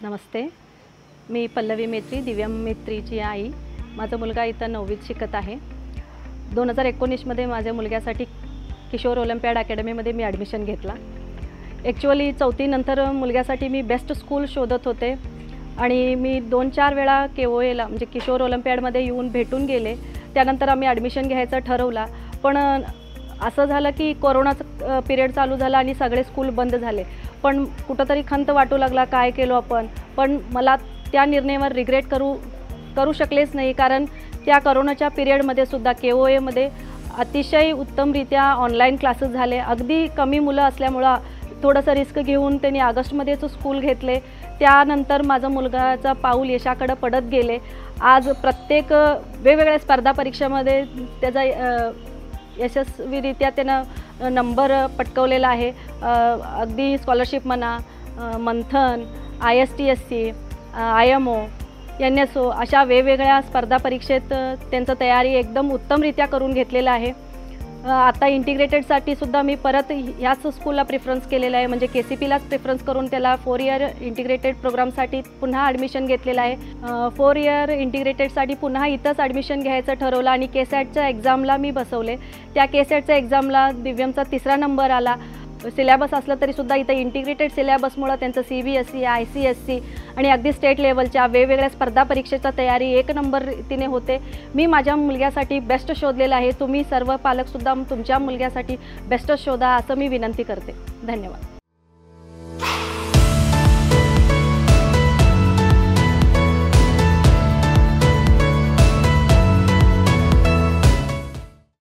नमस्ते. मी पल्लवी मेत्री, दिव्यम मेत्रीची आई. माझा मुलगा इथं 9वीत शिकत आहे. 2019 मध्ये माझ्या मुलग्यासाठी किशोर ओलंपियाड अकॅडमीमध्ये मी ॲडमिशन घेतला. ॲक्च्युअली 4थी नंतर मुलग्यासाठी मी बेस्ट स्कूल शोधत होते आणि मी 2-4 वेळा KOAला म्हणजे किशोर ओलंपियाडमध्ये येऊन भेटून गेले. त्यानंतर आम्ही ॲडमिशन घ्यायचं ठरवला. पण असं झालं की कोरोनाचा पिरियड चालू झाला आणि सगळे स्कूल बंद झाले. पण कुठंतरी खंत वाटू लागला, काय केलो आपण. पण मला त्या निर्णयावर रिग्रेट करू शकलेच नाही, कारण त्या कोरोनाच्या पिरियडमध्ये सुद्धा KOAमध्ये अतिशय उत्तमरित्या ऑनलाईन क्लासेस झाले. अगदी कमी मुलं असल्यामुळं थोडंसं रिस्क घेऊन त्यांनी ऑगस्टमध्येच स्कूल घेतले. त्यानंतर माझा मुलगाचा पाऊल यशाकडे पडत गेले. आज प्रत्येक वेगवेगळ्या स्पर्धा परीक्षेमध्ये त्याचा यशस्वीरित्या त्यानं नंबर पटकवलेला आहे. अगदी स्कॉलरशिप म्हणा, मंथन, ISTSC, IMO, NSO अशा वेगवेगळ्या स्पर्धा परीक्षेत त्यांचं तयारी एकदम उत्तमरित्या करून घेतलेलं आहे. आता इंटिग्रेटेडसाठी सुद्धा मी परत ह्याच स्कूलला प्रेफरन्स केलेला आहे, म्हणजे KCPलाच प्रेफरन्स करून त्याला 4 इयर इंटिग्रेटेड प्रोग्रामसाठी पुन्हा ॲडमिशन घेतलेलं आहे. 4 इयर इंटिग्रेटेडसाठी पुन्हा इथंच ॲडमिशन घ्यायचं ठरवलं आणि KSATच्या एक्झामला मी बसवले. त्या KSATच्या एक्झामला दिव्यमचा 3रा नंबर आला. सिलेबस असलं तरीसुद्धा इथं इंटिग्रेटेड सिलेबसमुळं त्यांचं CBSE, ICSE आणि अगदी स्टेट लेवलच्या वेगवेगळ्या स्पर्धा परीक्षेचा तयारी 1 नंबर तिने होते. मी माझ्या मुलग्यासाठी बेस्ट शोधलेलं आहे. तुम्ही सर्व पालकसुद्धा तुमच्या मुलग्यासाठी बेस्ट शोधा असं मी विनंती करते. धन्यवाद.